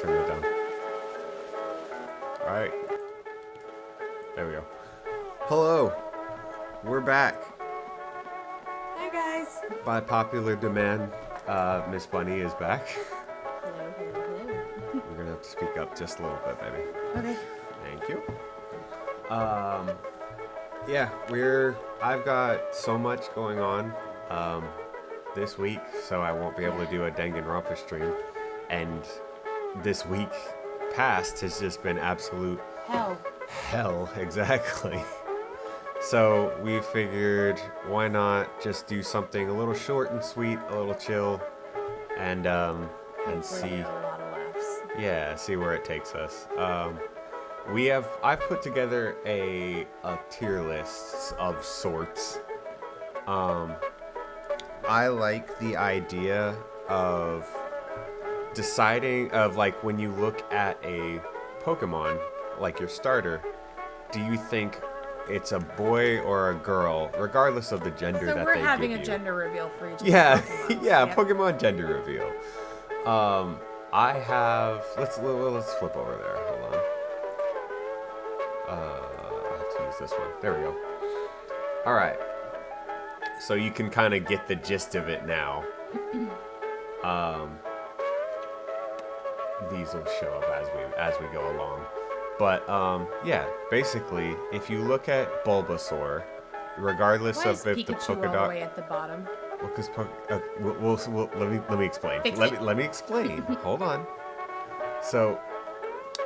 turn that down. Alright. There we go. Hello. We're back. Hi, guys. By popular demand, Miss Bunny is back. Hello, hello, hello. We're gonna have to speak up just a little bit, baby. Okay. Thank you. Yeah, I've got so much going on this week, so I won't be able to do a Danganronpa stream. And this week past has just been absolute hell, exactly. So we figured, why not just do something a little short and sweet, a little chill, and see, A lot of laughs. yeah, see where it takes us. I've put together a tier list of sorts. I like the idea of deciding like when you look at a Pokemon, like your starter, do you think it's a boy or a girl, regardless of the gender that they give you? So we're having a gender reveal for each of Yeah, the Pokemon. yeah, Yep. Pokemon gender reveal. I have. Let's flip over there. Hold on. I have to use this one. There we go. All right. So you can kind of get the gist of it now. These will show up as we go along. But yeah, basically, if you look at Bulbasaur, regardless Why is of if the Pikachu polka all dot. the way at the bottom? Well, because let me explain. Fix Let it. me explain. Hold on. So,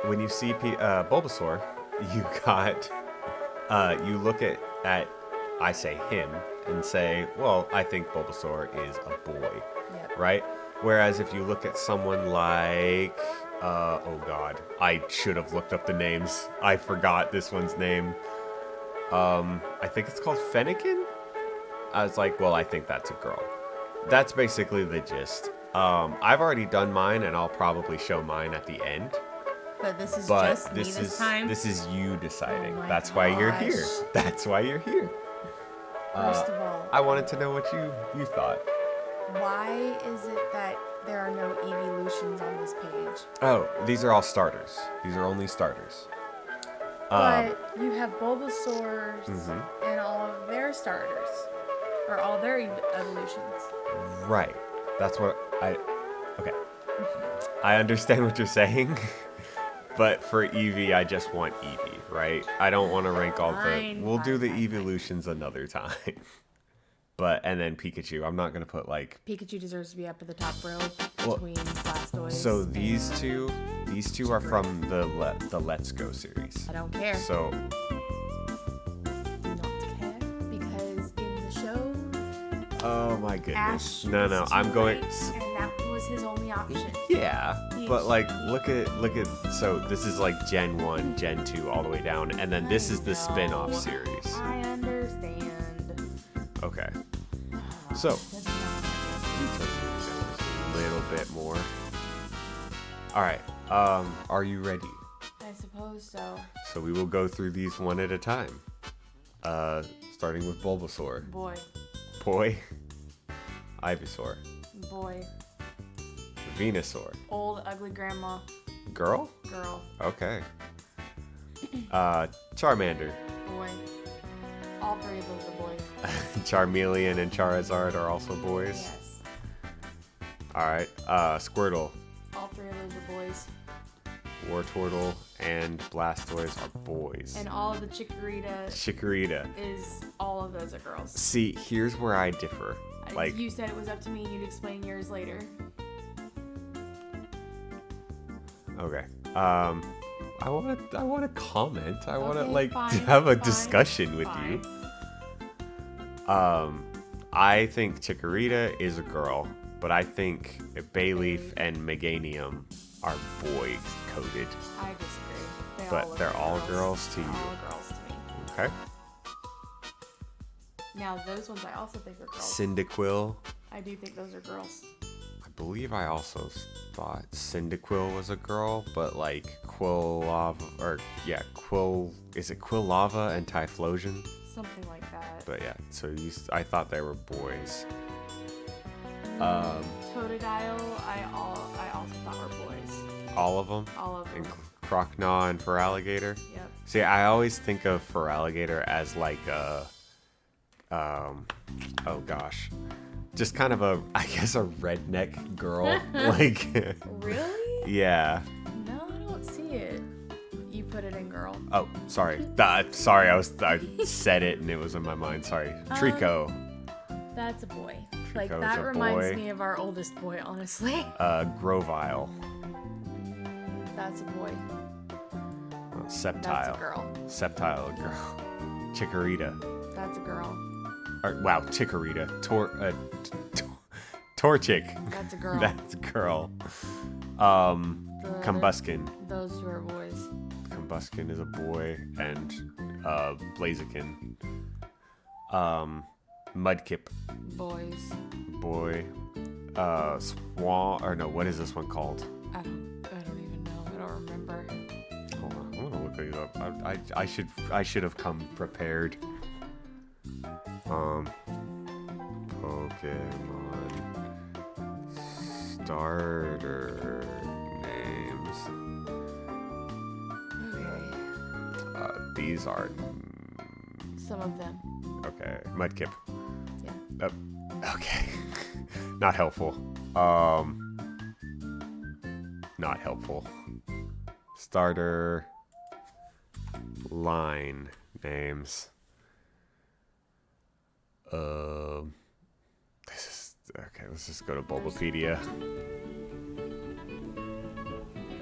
when you see Bulbasaur, you got you look at I say him and say, well, I think Bulbasaur is a boy, Yep. right? Whereas if you look at someone like oh god, I should have looked up the names. I forgot this one's name. I think it's called Fennekin. I was like, well, I think that's a girl. That's basically the gist. I've already done mine, and I'll probably show mine at the end. But this is But just me this time. this is you deciding. Oh my That's why you're here. gosh. That's why you're here. First of all, I wanted to know what you thought. why is it that there are no evolutions on this page? Oh, these are all starters. These are only starters. But you have Bulbasaurs Mhm. and all of their starters, or all their evolutions. Right. That's what okay. I understand what you're saying. But for Eevee, I just want Eevee, right? I don't want to rank all the... Fine, We'll do the fine. evolutions another time. And then Pikachu. I'm not going to put like... Pikachu deserves to be up at the top row Well, between Blastoise. So and these two are from the Let's Go series. I don't care. So, Do not care because in the show, oh my goodness. Ash. No, was I'm too going... late, and that was his only option. Yeah, but like, look at, so this is like Gen 1, Gen 2, all the way down, and then this is the spin-off No. series. I understand. Okay. So, That's not let me turn these down just a little bit more. Alright, are you ready? I suppose so. So we will go through these one at a time. Starting with Bulbasaur. Boy. Boy. Ivysaur. Boy. Venusaur. Old ugly grandma. Girl? Girl. Okay. Charmander. Boy. All three of those are boys. Charmeleon and Charizard are also boys. Yes. Alright. Squirtle. All three of those are boys. Wartortle and Blastoise are boys. And all of the Chikorita Chikorita. is all of those are girls. See, here's where I differ. Like, You said it was up to me, you'd explain yours later. okay. I want to comment. I want to Okay, like fine, have a fine, discussion with fine. you. I think Chikorita is a girl, but I think Bayleaf and Meganium are boy coded. I disagree. But look they're like all girls to They're you. all girls to me. Okay. Now those ones I also think are girls. Cyndaquil. I do think those are girls. I believe I also thought Cyndaquil was a girl, but like Quillava, is it Quillava and Typhlosion? Something like that. But yeah, so I thought they were boys. Totodile, I also thought were boys. All of them? All of them. Crocnaw and fur alligator? Yep. See, I always think of fur alligator as like a, oh gosh, just kind of a, I guess, a redneck girl. Like, Really? yeah. No, I don't see it. You put it in girl. Oh, sorry. Sorry, I said it and it was in my mind. Sorry. Trico. That's a boy. Like, Trico's that a reminds boy. me of our oldest boy, honestly. Grovile. That's a boy. Septile. That's a girl. Septile, a girl. Chikorita. That's a girl. Wow, Chikorita. Torchic. That's a girl. That's a girl. Combuskin. Those two are boys. Combuskin is a boy, and Blaziken. Mudkip. Boys. Boy. Swan. Or no, what is this one called? I don't even know. I don't remember. Hold on, I'm gonna look these up. I should have come prepared. Pokemon starter names. Okay. These are Some of them. okay. Mudkip. Yeah. Okay. Not helpful. Not helpful. Starter line names. This is okay. Let's just go to Bulbapedia.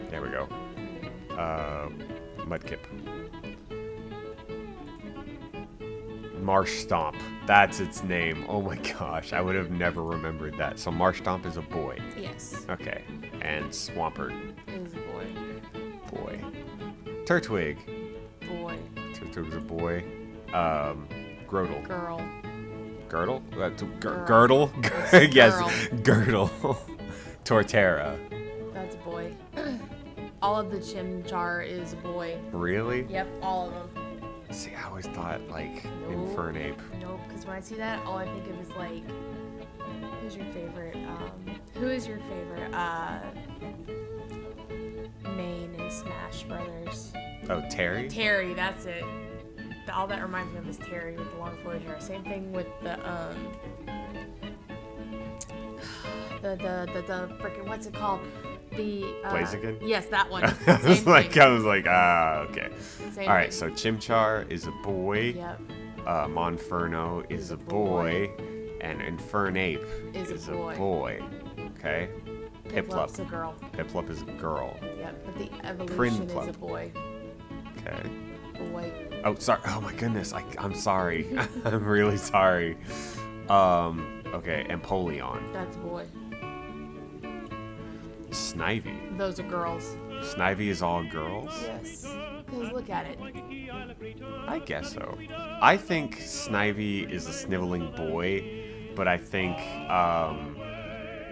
There we go. Mudkip. Marsh Stomp. That's its name. Oh my gosh, I would have never remembered that. So Marsh Stomp is a boy. Yes. Okay. And Swampert. Is a boy. Boy. Turtwig. Boy. Turtwig's a boy. Grotle. Girl. Girdle? Girl. Girdle? It's Yes. girl. Girdle. Torterra. That's a boy. All of the Chimchar is a boy. Really? Yep, all of them. See, I always thought like Nope. Infernape. Nope, because when I see that, all I think of is like, who's your favorite? Who is your favorite? Main in Smash Brothers. Oh, Terry? Terry, that's it. All that reminds me of is Terry with the long flowy hair. Same thing with the freaking, what's it called? The Blaziken? Yes, that one. I Same was like, thing. okay. Same All right, thing. so Chimchar is a boy. Yep. Monferno is a boy. And Infernape Is a a boy. Okay. Piplup's a Piplup. girl. Piplup is a girl. Yep, but the evolution is Prinplup. a boy. Okay. Boy. Oh, sorry. Oh my goodness. I'm sorry. I'm really sorry. Okay. Empoleon. That's a boy. Snivy. Those are girls. Snivy is all girls? Yes. Because look at it. I guess so. I think Snivy is a sniveling boy, but I think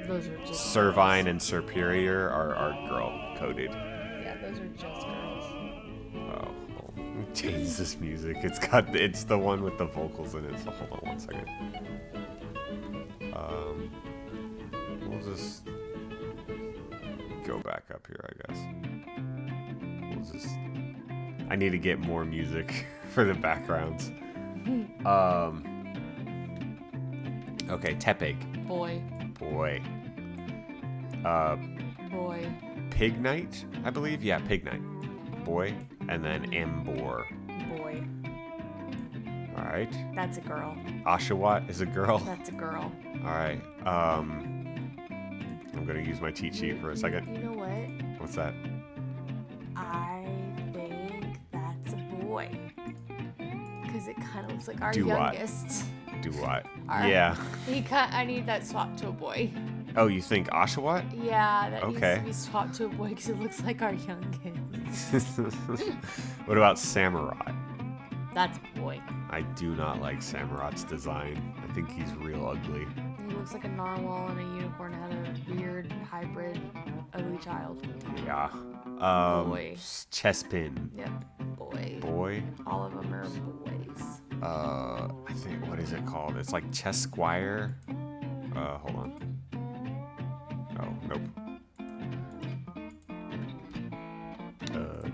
Those are just Servine and Superior are girl coded. Yeah, those are just girls. Oh, well, let me change this music. It's the one with the vocals in it. So hold on 1 second. We'll just go back up here, I guess. I need to get more music for the backgrounds. Okay, Tepig. Boy. Boy. Boy. Pignite, I believe. Yeah, Pignite. Boy. And then Ambor. Boy. All right. That's a girl. Oshawott is a girl. That's a girl. All right. I'm gonna use my cheat sheet for a second. You know what? What's that? I think that's a boy. Because it kind of looks like our Do what? youngest. Do what? Our- Yeah. I need that swapped to a boy. Oh, you think Oshawott? Yeah, that Okay. needs to be swapped to a boy because it looks like our youngest. What about Samurott? That's a boy. I do not like Samurot's design. I think he's real ugly. He looks like a narwhal and a unicorn had a weird hybrid ugly child. Yeah. Boy. Chespin. Yep, boy. Boy. All of them are boys. I think, what is it called? It's like Chesquire. Hold on. Oh, nope.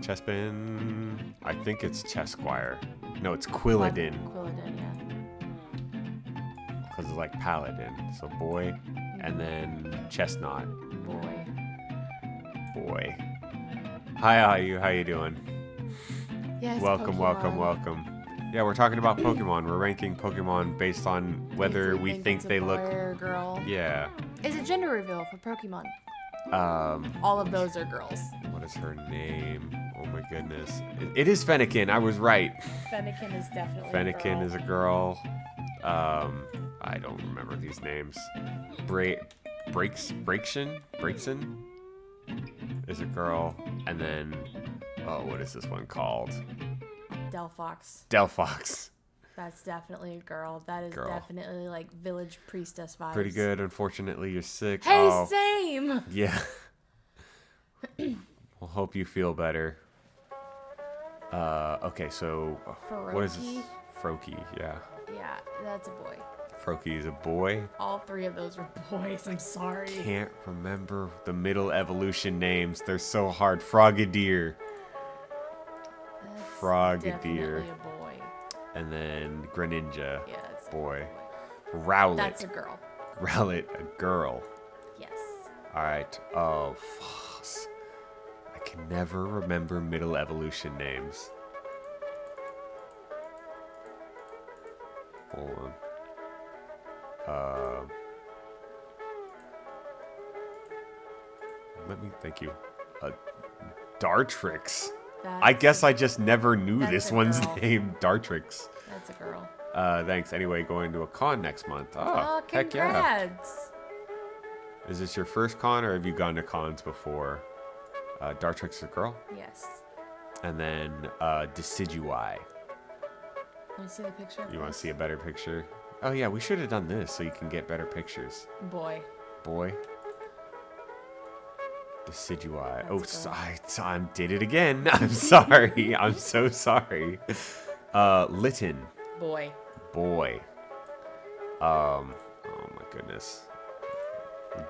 Chespin. I think it's Chesquire. No, it's Quilladin. Quilladin, yeah. Because it's like paladin. So boy. And then chestnut. Boy. Hi, how you doing? Yes, welcome. Yeah, we're talking about Pokemon. We're ranking Pokemon based on whether we think they look. Boy or girl. Yeah. Is it gender reveal for Pokemon? All of those are girls. What is her name? Oh my goodness. It is Fennekin. I was right. Fennekin is definitely Fennekin is a girl. I don't remember these names. Breakson is a girl. And then, what is this one called? Delphox. That's definitely a girl. That is definitely like village priestess vibes. Pretty good. Unfortunately, you're sick. Hey, same! Yeah. We'll hope you feel better. Okay, so what is this? Froakie, yeah. Yeah, that's a boy. Froakie is a boy. All three of those are boys. I'm sorry. Can't remember the middle evolution names. They're so hard. Frogadier. Definitely a boy. And then Greninja. Yeah, that's boy. Rowlet. That's a girl. Rowlet, a girl. Yes. Alright. Oh, fuss. I can never remember middle evolution names. Hold on. Thank you. Dartrix. I guess I just never knew this one's name. Dartrix. That's a girl. Thanks. Anyway, going to a con next month. Oh, heck congrats. Yeah. Is this your first con, or have you gone to cons before? Dartrix is a girl? Yes. And then Decidueye. Let me see the picture. You want to see a better picture? Oh, yeah, we should have done this so you can get better pictures. Boy. Decidueye. I did it again. I'm sorry. I'm so sorry. Litten. Boy. Oh my goodness.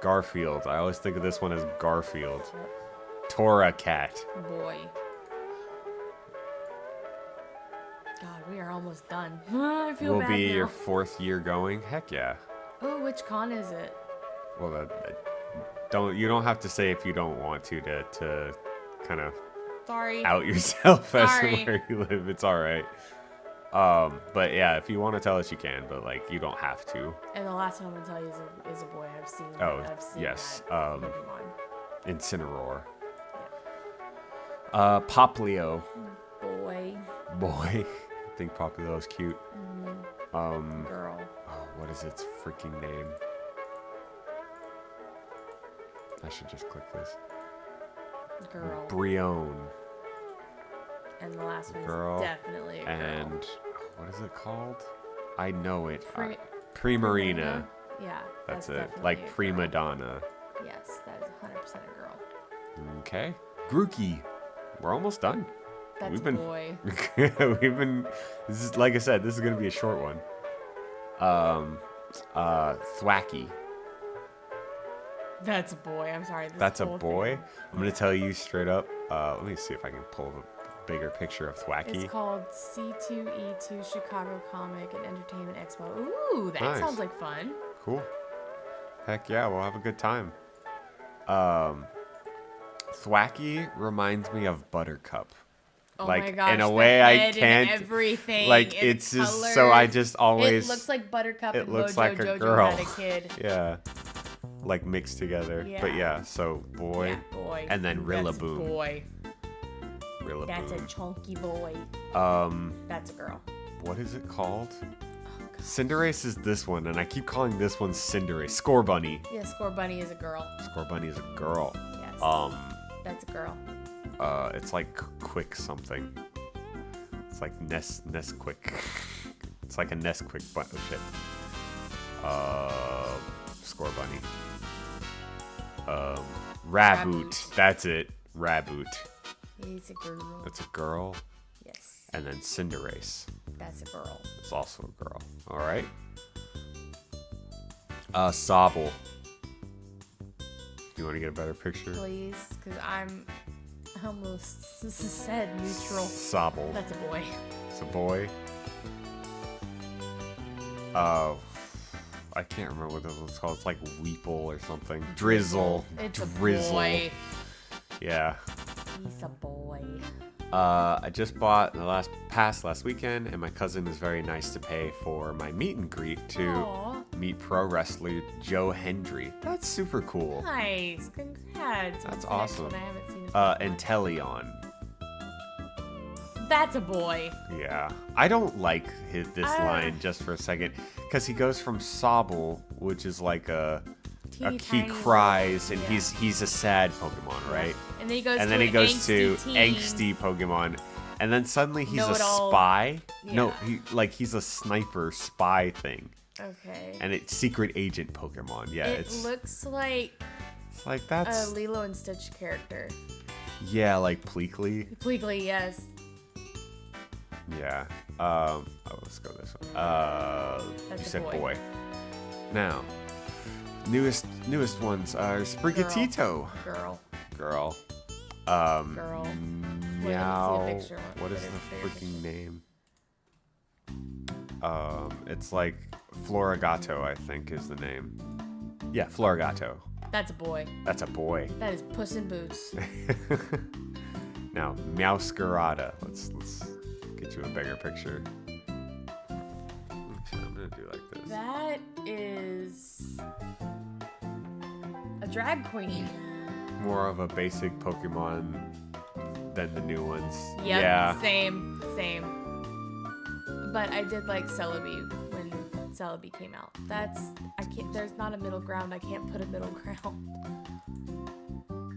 Garfield. I always think of this one as Garfield. Torracat. Boy. God, we are almost done. I feel bad Will be now. your 4th year going? Heck yeah. Oh, which con is it? Well, you don't have to say if you don't want to kind of out yourself as to where you live. It's all right. But yeah, if you want to tell us, you can. But like, you don't have to. And the last one I'm gonna tell you is a boy. I've seen. Yes. That Pokemon. Incineroar. Yeah. Poplio. Boy. I think Poplio is cute. Girl. Oh, what is its freaking name? I should just click this. Girl. Brione. And the last one is definitely a girl. And what is it called? I know it. Primarina. Primarina. Yeah. That's it. Like prima donna. Yes, that is 100% a girl. Okay. Grookey. We're almost done. That's a boy. This is, like I said, this is going to be a short one. Thwacky. That's a boy. I'm sorry. That's a boy? I'm going to tell you straight up. Let me see if I can pull a bigger picture of Thwacky. It's called C2E2 Chicago Comic and Entertainment Expo. Ooh, that sounds like fun. Cool. Heck yeah, we'll have a good time. Thwacky reminds me of Buttercup. Oh like, my gosh, in a way I can't. Everything. Like, it's just colors. So I just always. It looks like Buttercup it and looks Mojo like a Jojo girl. had a kid. Yeah. Like mixed together. Yeah. But yeah, so boy. Yeah, boy. And then Rillaboom. Boy. Rillaboom. That's a chunky boy. That's a girl. What is it called? Cinderace is this one, and I keep calling this one Cinderace. Scorbunny. Yeah, Scorbunny is a girl. Scorbunny is a girl. Yes. That's a girl. It's like Quick something. It's like Nesquik. It's like a Nesquik but shit. Scorbunny. Raboot. That's it. Raboot. It's a girl. That's a girl. Yes. And then Cinderace. That's a girl. It's also a girl. All right. Sobble. Do you want to get a better picture? Please, because I'm I almost said neutral. Sobble. That's a boy. It's a boy. I can't remember what this one's called. It's like Weeple or something. Drizzle. It's Drizzle. a boy. Yeah. He's a boy. I just bought last weekend, and my cousin was very nice to pay for my meet and greet to Aw. meet pro wrestler Joe Hendry. That's super cool. Nice. Congrats. That's What's the next awesome. one? I haven't seen it. And Teleon. That's a boy. Yeah. I don't like this line just for a second, because he goes from Sobble, which is like he Teeny cries, and yeah. he's a sad Pokemon, right? And then he goes And to then he an goes to teen. angsty Pokemon, and then suddenly he's a Know-it-all. spy. Yeah. No, he's a sniper spy thing, Okay. and it's secret agent Pokemon. Yeah, It it's looks like like a that's Lilo and Stitch character. yeah, like Pleakley. Pleakley, yes. Yeah. Oh, let's go this one. You That's a said boy. boy. Now, newest ones are Sprigatito. Girl. Girl. Girl. Meow. Wait, let me see a picture. What is Put it the in your freaking name? It's like Florigato, I think, is the name. Yeah, Florigato. That's a boy. That's a boy. That is Puss in Boots. Now, Meowscarada. Let's get you a bigger picture. Actually, I'm gonna do like this. That is a drag queen. More of a basic Pokemon than the new ones. Yep, Yeah. Same. But I did like Celebi when Celebi came out. There's not a middle ground. I can't put a middle ground.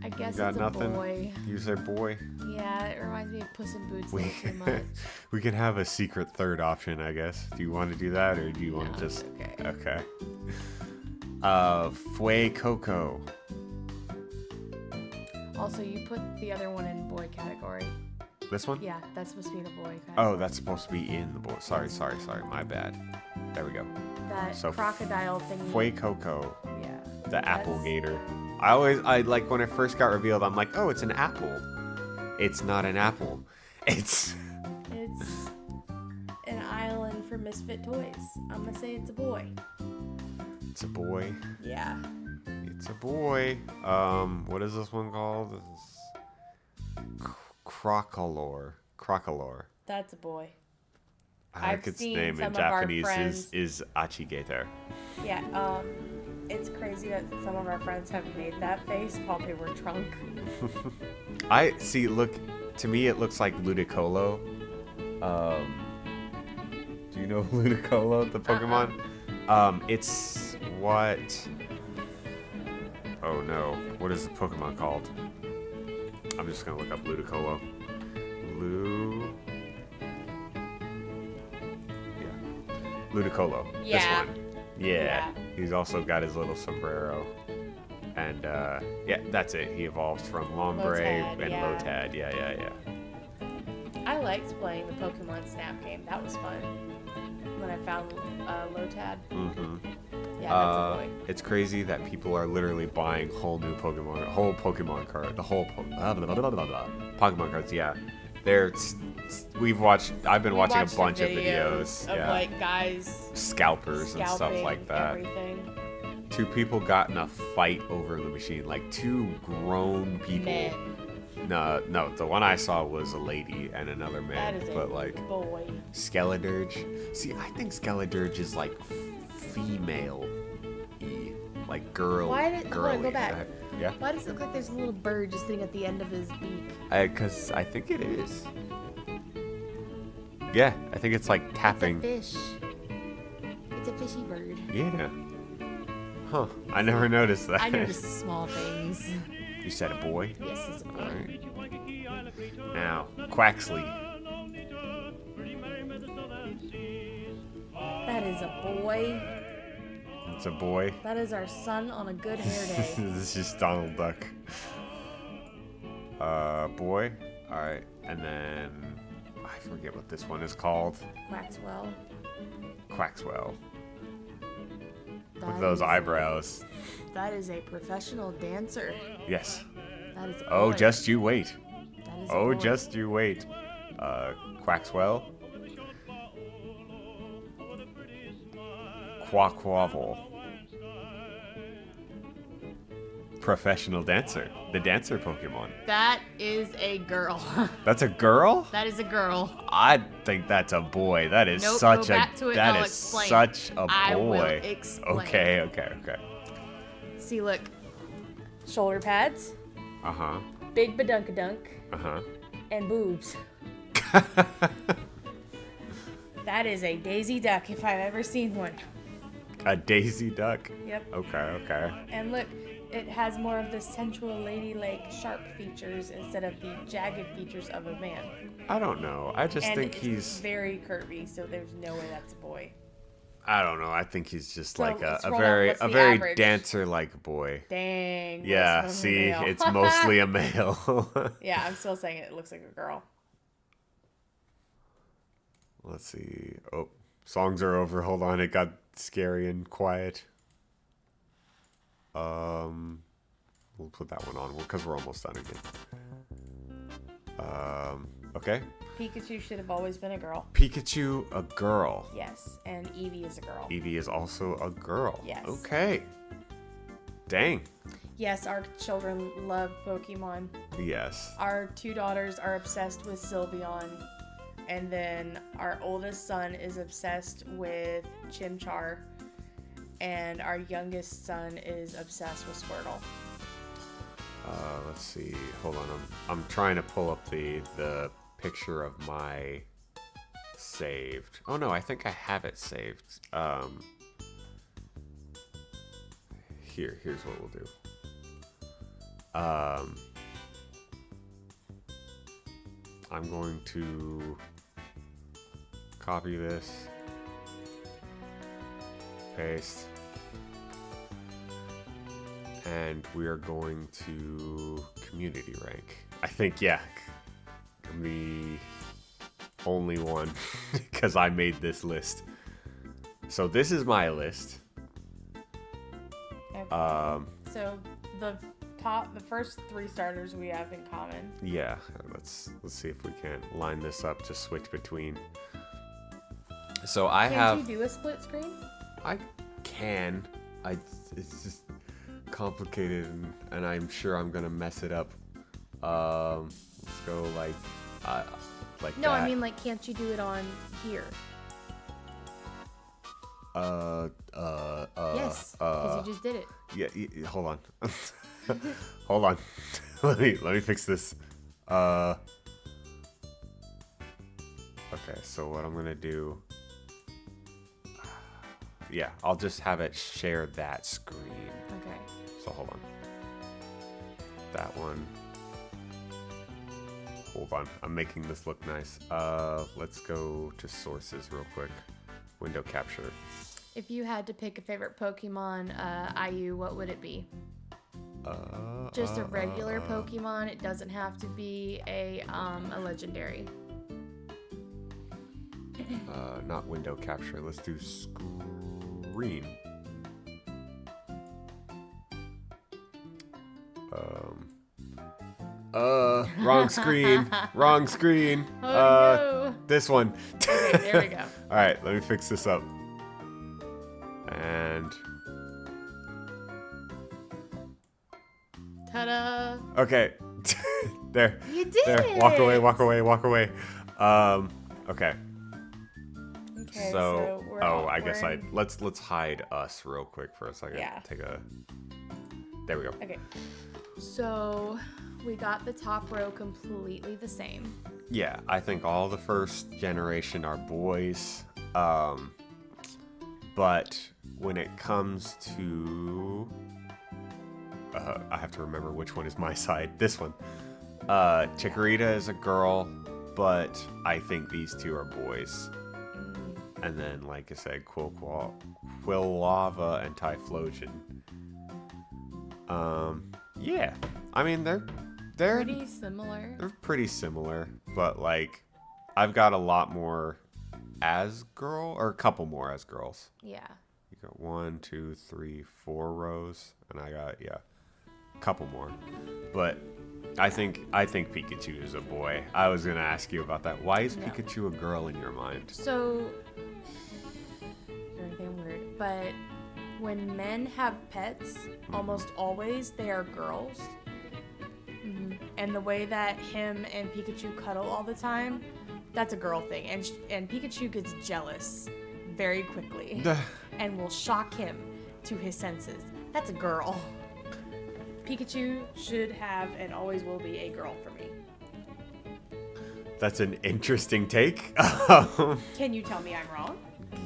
I guess Got it's nothing? a boy. You say boy? Yeah, it reminds me of Puss in Boots a We, little too much. we can have a secret third option, I guess. Do you want to do that, or do you want No, to just... it's Okay. okay. Fue Coco. Also, you put the other one in boy category. This one? Yeah, that's supposed to be in a boy category. Oh, that's supposed to be in the boy. Sorry. My bad. There we go. That so crocodile thingy. Fue Coco, Yeah. the that's- apple gator. I like when it first got revealed, I'm like, oh, it's an apple. It's not an apple. It's an island for misfit toys. I'm gonna say it's a boy. a boy. Yeah. It's a boy. What is this one called? This is Crocolore. That's a boy. I I've think its seen name some in of our Japanese friends- is Achigator. Yeah, it's crazy that some of our friends have made that face while they were drunk. I see. Look, to me, it looks like Ludicolo. Do you know Ludicolo, the Pokemon? It's what? Oh no, what is the Pokemon called? I'm just gonna look up Ludicolo. Ludicolo. Yeah. This one. Yeah. Yeah. He's also got his little sombrero. And yeah, that's it. He evolved from Lombre Lotad, and yeah. Lotad. Yeah. I liked playing the Pokemon Snap game. That was fun. When I found Lotad. Mm-hmm. Yeah, that's a boy. It's crazy that people are literally buying whole Pokemon card, the whole Pokemon cards. Yeah, I've been watching a bunch of videos. Of Yeah, like guys scalpers and stuff scalping like that. Everything. 2 people got in a fight over the machine, like 2 grown people. Men. No, the one I saw was a lady and another man, That is but a like boy. Skeledirge. See, I think Skeledirge is like female-y, like girl. Why did- hold on, girly. go back. Yeah. Why does it look like there's a little bird just sitting at the end of his beak? Because I think it is. Yeah, I think it's like tapping. It's a fish. It's a fishy bird. Yeah. Huh. I never noticed that. I noticed the small things. You said a boy? Yes, it's a boy. Alright. Now, Quaxley. That is a boy. It's a boy. That is our son on a good hair day. This is just Donald Duck. Boy. Alright. And then I forget what this one is called. Quaxwell. Quaxwell. That With those is- eyebrows. That is a professional dancer. Yes. That is a Oh, boy. just you wait. a Oh, boy. just you wait. Quaxwell. Quaquavel. Professional dancer. The dancer Pokemon. That is a girl. That's a girl? That is a girl. I think that's a boy. That is Nope, such go a back to it and that I'll is explain. such a boy. I will explain. Okay. See, look. Shoulder pads, Uh-huh. big badunkadunk, Uh-huh. and boobs. That is a Daisy Duck if I've ever seen one. A Daisy Duck. Yep. Okay. And look, it has more of the sensual ladylike sharp features instead of the jagged features of a man. I don't know. I just And think it's he's very curvy, so there's no way that's a boy. I don't know. I think he's just So like let's a roll very out. What's the very average? dancer like boy. Dang. Yeah, most of them see, are male. it's mostly a male. Yeah, I'm still saying it looks like a girl. Let's see. Oh, songs are over. Hold on, it got scary and quiet. We'll put that one on because we're almost done again. Okay. Pikachu should have always been a girl. Pikachu, a girl. Yes, and Eevee is a girl. Eevee is also a girl. Yes. Okay. Dang. Yes, our children love Pokemon. Yes. Our two daughters are obsessed with Sylveon. And then our oldest son is obsessed with Chimchar. And our youngest son is obsessed with Squirtle. Let's see. Hold on. I'm trying to pull up the picture of my saved. Oh no, I think I have it saved. Here's what we'll do. I'm going to copy this, paste, and we are going to community rank. I think, yeah, I'm the only one because I made this list. So this is my list. Okay. So the first three starters we have in common. Yeah, let's see if we can line this up to switch between. So I have. Can't you do a split screen? I can. It's just complicated, and I'm sure I'm gonna mess it up. Let's go like No, that. I mean like, can't you do it on here? Yes, because you just did it. Yeah, hold on. Hold on. let me fix this. Okay, so what I'm gonna do. Yeah, I'll just have it share that screen. Okay. So hold on. That one. Hold on. I'm making this look nice. Let's go to sources real quick. Window capture. If you had to pick a favorite Pokemon, IU, what would it be? Just a regular Pokemon. It doesn't have to be a legendary. Not window capture. Let's do screen. Wrong screen. Wrong screen. Oh, no. This one. Okay, there we go. All right, let me fix this up. And Ta-da! okay, there. You did There. it! Walk away. Walk away. Walk away. Okay. Okay, So, we're I guess in- let's hide us real quick for a second. Yeah. There we go. Okay. So we got the top row completely the same. Yeah, I think all the first generation are boys. But when it comes to I have to remember which one is my side. This one. Chikorita is a girl, but I think these two are boys. And then, like I said, Quillava and Typhlosion. Yeah. I mean, they're Pretty similar. They're pretty similar, but like, I've got a lot more as girl, or a couple more as girls. Yeah. You got 1, 2, 3, 4 rows, and I got couple more, but I think Pikachu is a boy. I was gonna ask you about that. Why is Pikachu a girl in your mind? So, you're anything weird, but when men have pets, almost always they are girls. And the way that him and Pikachu cuddle all the time, that's a girl thing. And Pikachu gets jealous very quickly and will shock him to his senses. That's a girl. Pikachu should have and always will be a girl for me. That's an interesting take. Can you tell me I'm wrong?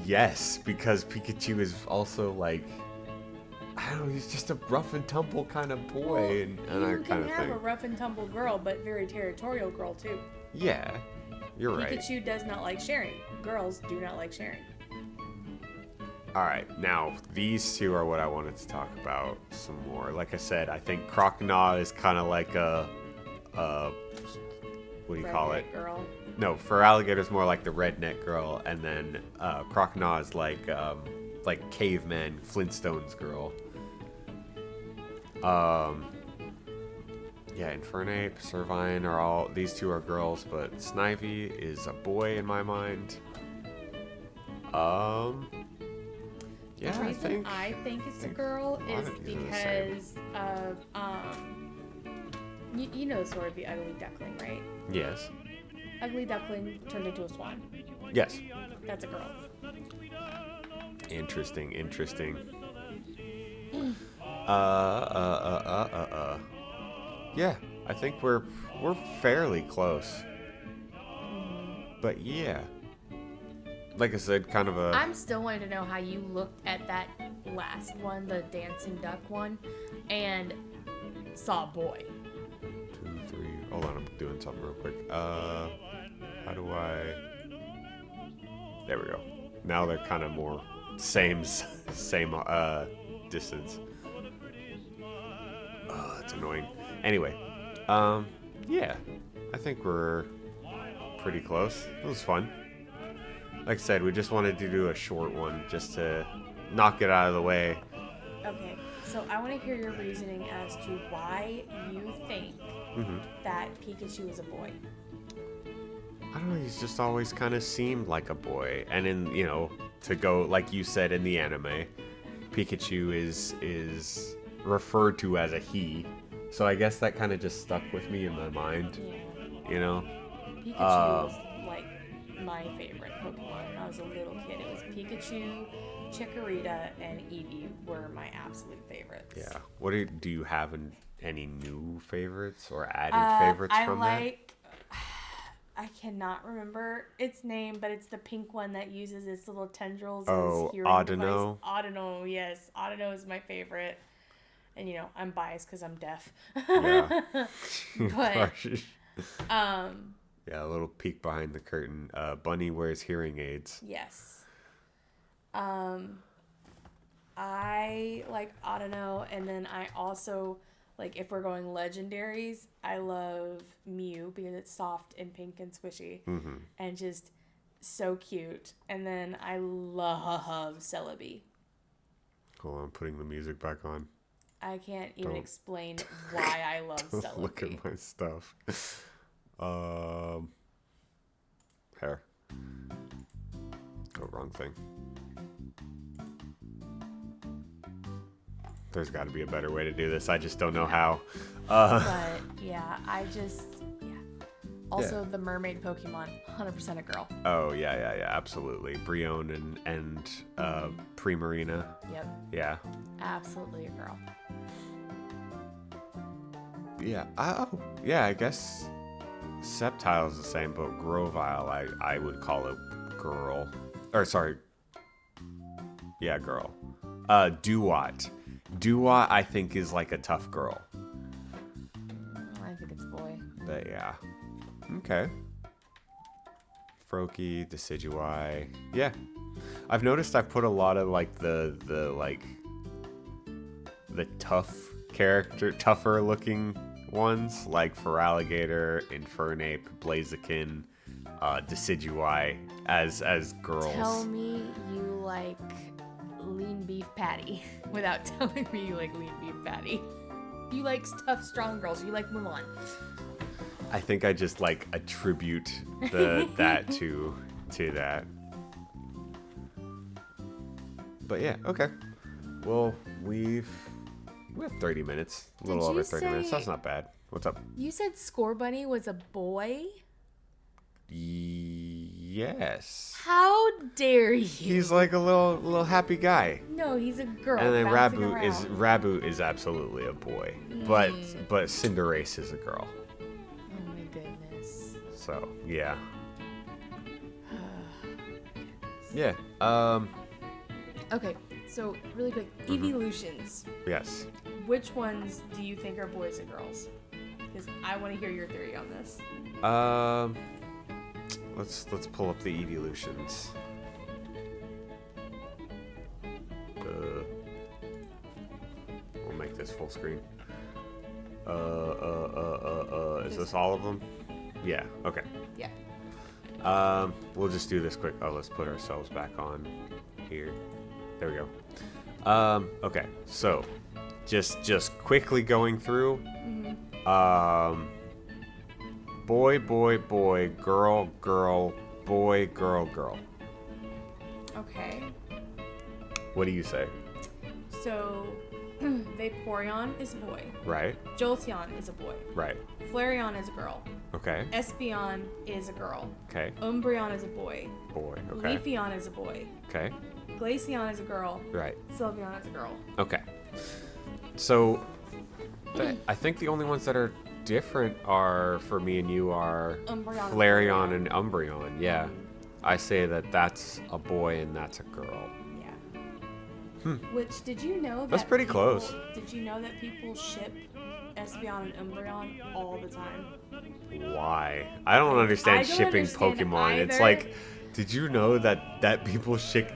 Yes, because Pikachu is also like, I don't know, he's just a rough and tumble kind of boy, and you can have a rough and tumble girl, but very territorial girl too. Yeah, you're right. Pikachu does not like sharing. Girls do not like sharing. All right, now these two are what I wanted to talk about some more. Like I said, I think Croconaw is kind of like a what do you call it? Girl. No, Feraligator's more like the redneck girl, and then Croconaw is like caveman Flintstones girl. Yeah, Infernape, Servine these two are girls, but Snivy is a boy in my mind. Yeah, the reason I think it's a girl is because of you know sort of the ugly duckling, right? Yes. Ugly duckling turned into a swan. Yes. That's a girl. Interesting. Yeah, I think we're fairly close. But yeah. Like I said, kind of a... I'm still wanting to know how you looked at that last one, the dancing duck one, and saw a boy. 2, 3... Hold on, I'm doing something real quick. How do I... There we go. Now they're kind of more same distance. Oh, that's annoying. Anyway, yeah. I think we're pretty close. It was fun. Like I said, we just wanted to do a short one just to knock it out of the way. Okay, so I want to hear your reasoning as to why you think that Pikachu is a boy. I don't know, he's just always kind of seemed like a boy. And in, to go, like you said in the anime, Pikachu is referred to as a he. So I guess that kind of just stuck with me in my mind. Yeah. Pikachu was like my favorite Pokemon when I was a little kid. It was Pikachu, Chikorita, and Eevee were my absolute favorites. Yeah. What do you have any new favorites or added favorites from that? I cannot remember its name, but it's the pink one that uses its little tendrils as hearing Audino. Audino, yes. Audino is my favorite. And, I'm biased because I'm deaf. Yeah. But, yeah, a little peek behind the curtain. Bunny wears hearing aids. Yes. I like Audino, and then I also, like, if we're going legendaries, I love Mew because it's soft and pink and squishy and just so cute. And then I love Celebi. Hold on, I'm putting the music back on. I can't even explain why I love Celebi. Look at my stuff. Hair. Oh, wrong thing. There's got to be a better way to do this. I just don't know how. But yeah, Also, the mermaid Pokemon, 100% a girl. Oh yeah, absolutely. Brion and Primarina. Yep. Yeah. Absolutely a girl. Yeah. I guess Sceptile is the same, but Grovyle, I would call it girl. Or sorry. Yeah, girl. Duat. Duat, I think, is like a tough girl. I think it's boy. But yeah. Okay. Froakie, Decidueye. Yeah. I've noticed I've put a lot of like the tougher looking ones, like Feraligatr, Infernape, Blaziken, Decidueye as girls. Tell me you like lean beef patty without telling me you like lean beef patty. You like tough, strong girls. You like Mulan. I think I just like attribute that to that. But yeah, okay. Well, we have 30 minutes. A little over 30 minutes. That's not bad. What's up? You said Score Bunny was a boy? Yes. How dare you? He's like a little happy guy. No, he's a girl. And then Rabu Rabu is absolutely a boy. But Cinderace is a girl. Oh my goodness. So, yeah. Yeah. Okay, so really quick, evolutions. Yes. Which ones do you think are boys and girls? Because I want to hear your theory on this. Let's pull up the evolutions. We'll make this full screen. Is this all of them? Yeah. Okay. Yeah. We'll just do this quick. Oh, let's put ourselves back on here. There we go. Okay. So, just quickly going through. Boy, boy, boy, girl, girl, boy, girl, girl. Okay. What do you say? So, Vaporeon is a boy. Right. Jolteon is a boy. Right. Flareon is a girl. Okay. Espeon is a girl. Okay. Umbreon is a boy. Boy. Okay. Leafeon is a boy. Okay. Glaceon is a girl. Right. Sylveon is a girl. Okay. So, I think the only ones that are different are, for me and you, are Umbreon Flareon and Umbreon. Yeah. I say that that's a boy and that's a girl. Yeah. Which, did you know that That's pretty close. Did you know that people ship Espeon and Umbreon all the time? Why? I don't understand shipping understand Pokemon. It's either. like, did you know that people ship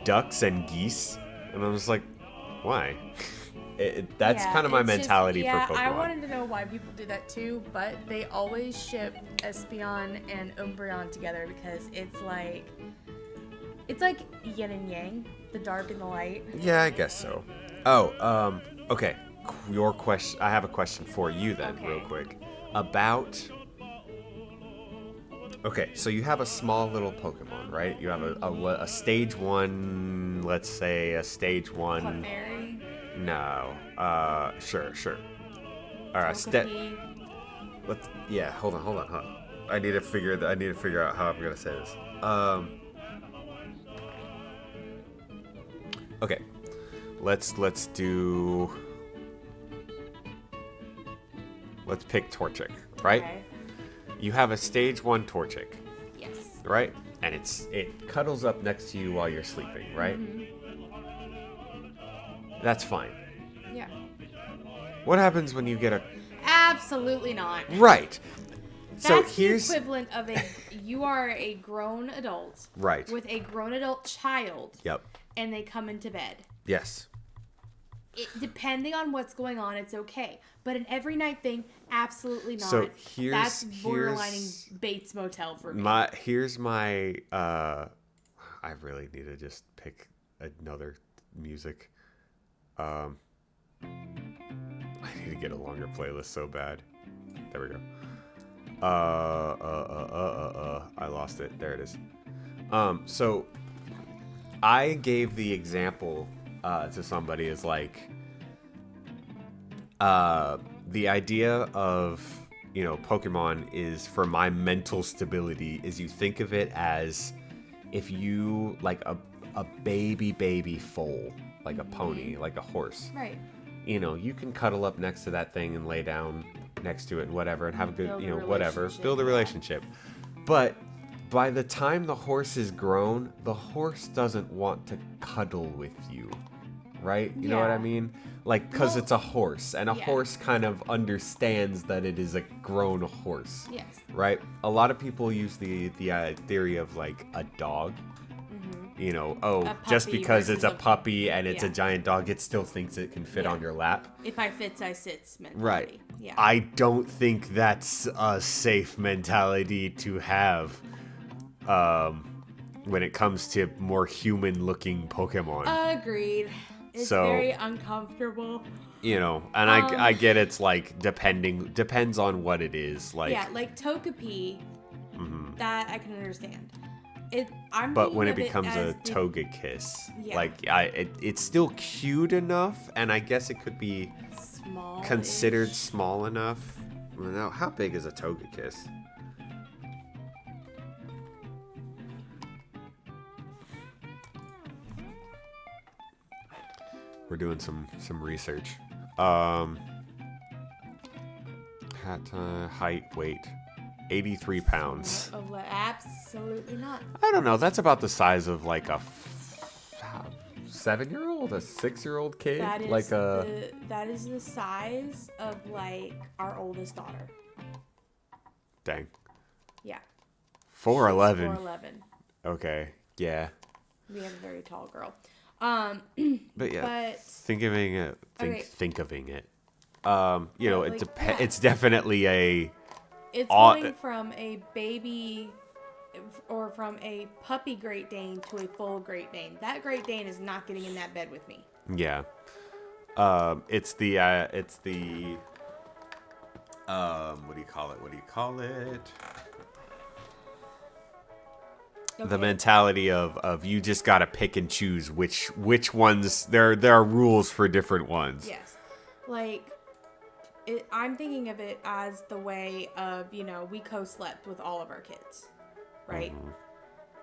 ducks and geese? And I'm just like, why? That's kind of my mentality for Pokemon. I wanted to know why people do that too, but they always ship Espeon and Umbreon together because it's like yin and yang, the dark and the light. Yeah, I guess so. Oh, okay. Your question. I have a question for you then, real quick. Okay, so you have a small little Pokemon, right? You have a stage 1, let's say a stage 1. Clefairy? No. Sure. All right, hold on. I need to figure out how I'm gonna say this. Okay. Let's pick Torchic, right? Okay. You have a stage 1 Torchic. Yes. Right? And it cuddles up next to you while you're sleeping, right? Mm-hmm. That's fine. Yeah. What happens when you get a... Absolutely not. Right. So That's here's the equivalent of you are a grown adult. Right. With a grown adult child. Yep. And they come into bed. Yes. Depending on what's going on, it's okay. But an every night thing, absolutely not. So that's borderlining Bates Motel for me. Here's my I really need to just pick another music. I need to get a longer playlist so bad. There we go. I lost it. There it is. So I gave the example to somebody as like the idea of, Pokemon is, for my mental stability, is you think of it as if you like a baby foal, like a pony, like a horse. Right. You can cuddle up next to that thing and lay down next to it and whatever and have a good, build a relationship. But by the time the horse is grown, the horse doesn't want to cuddle with you, right? You know what I mean? Like, because it's a horse, and a horse kind of understands that it is a grown horse. Yes. Right? A lot of people use the theory of, like, a dog. Just because it's a puppy and it's a giant dog, it still thinks it can fit on your lap. If I fits, I sits mentality. Right. Yeah. I don't think that's a safe mentality to have when it comes to more human-looking Pokemon. Agreed. It's so very uncomfortable. you know, and I get it's like depends on what it is. Like Yeah, like Togepi, that I can understand. but when it thinking of becomes as a toga kiss, Yeah. like it's still cute enough, and I guess it could be small considered small enough. Well, now, how big is a toga kiss? We're doing some research. Height, weight, 83 pounds. Absolutely not. I don't know. That's about the size of like a 7-year-old, a 6-year-old kid. That is like that is the size of like our oldest daughter. Dang. Yeah. 4'11". 4'11". Okay. Yeah. We have a very tall girl. But yeah. Think of it. You know, like, it's definitely a. It's going from a baby or from a puppy Great Dane to a full Great Dane. That Great Dane is not getting in that bed with me. Yeah. It's the what do you call it? Okay. The mentality of you just gotta pick and choose which ones. There are rules for different ones. Yes. Like, I'm thinking of it as the way of, you know, we co-slept with all of our kids, right? Mm-hmm.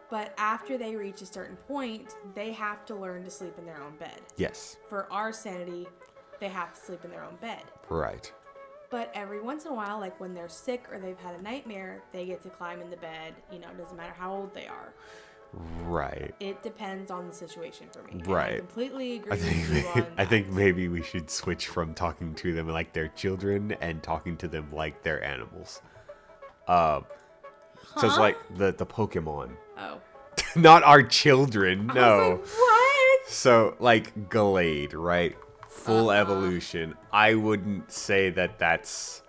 But after they reach a certain point, they have to learn to sleep in their own bed. Yes. For our sanity, they have to sleep in their own bed. Right. But every once in a while, like when they're sick or they've had a nightmare, they get to climb in the bed. You know, it doesn't matter how old they are. Right. It depends on the situation for me. Right. And I completely agree with you on that. I think maybe we should switch from talking to them like they're children and talking to them like they're animals. So it's like the Pokemon. Oh. Not our children, no. I was like, what? So, like, Gallade, right? Full evolution. I wouldn't say that's...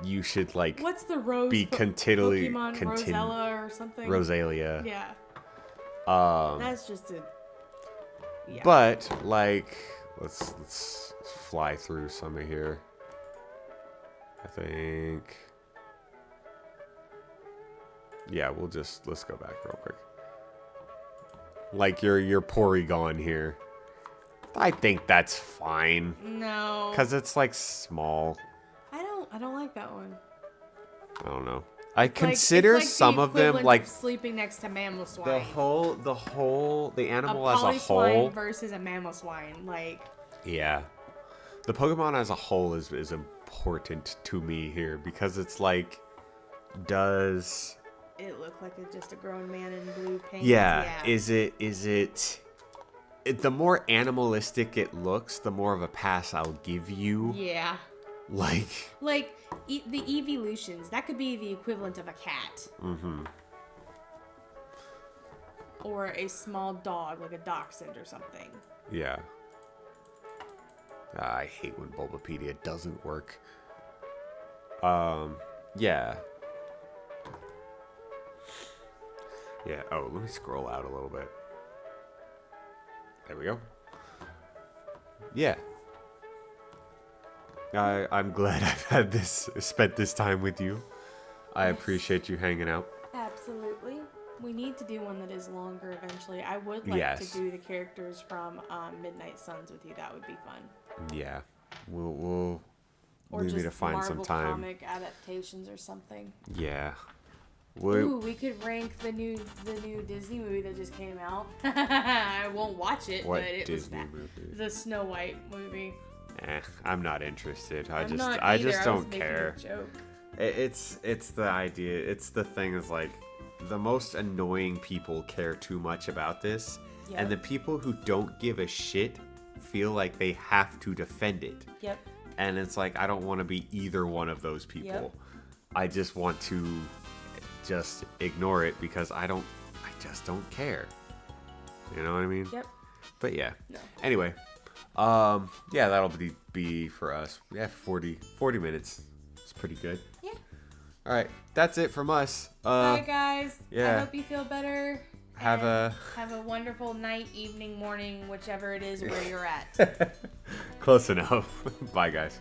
You should, like... What's the rose? Be continually... Pokemon Rosella or something? Rosalia. Yeah. That's just a... Yeah. But, like... Let's fly through some of here. I think... Yeah, let's go back real quick. Like your Porygon here. I think that's fine. No. Cause it's like small. I don't like that one. I don't know. I consider like some of them like sleeping next to mammal swine. The animal as a polyswine whole versus a mammal swine, like. Yeah. The Pokemon as a whole is important to me here because it's like does it looked like just a grown man in blue paint. Yeah. Is it the more animalistic it looks, the more of a pass I'll give you. Yeah. Like the evolutions, that could be the equivalent of a cat. Mm-hmm. Or a small dog, like a dachshund or something. Yeah. I hate when Bulbapedia doesn't work. Yeah. Yeah, oh, let me scroll out a little bit. There we go. Yeah. I'm glad I've spent this time with you. I appreciate you hanging out. Absolutely. We need to do one that is longer eventually. I would like to do the characters from Midnight Suns with you. That would be fun. Yeah. We'll or need just to find Marvel some time. Comic adaptations or something. Yeah. Ooh, we could rank the new Disney movie that just came out. I won't watch it, what but it Disney was movie? The Snow White movie. I'm not interested. I just don't care. It's the idea. It's the thing is like the most annoying people care too much about this, and the people who don't give a shit feel like they have to defend it. Yep. And it's like I don't want to be either one of those people. Yep. I just want to just ignore it because I just don't care. You know what I mean? Yep. But yeah. No. Anyway, yeah, that'll be for us. Yeah, 40 minutes. It's pretty good. Yeah. All right, that's it from us. Bye guys. Yeah. I hope you feel better. Have a wonderful night, evening, morning, whichever it is where you're at. close enough. Bye, guys.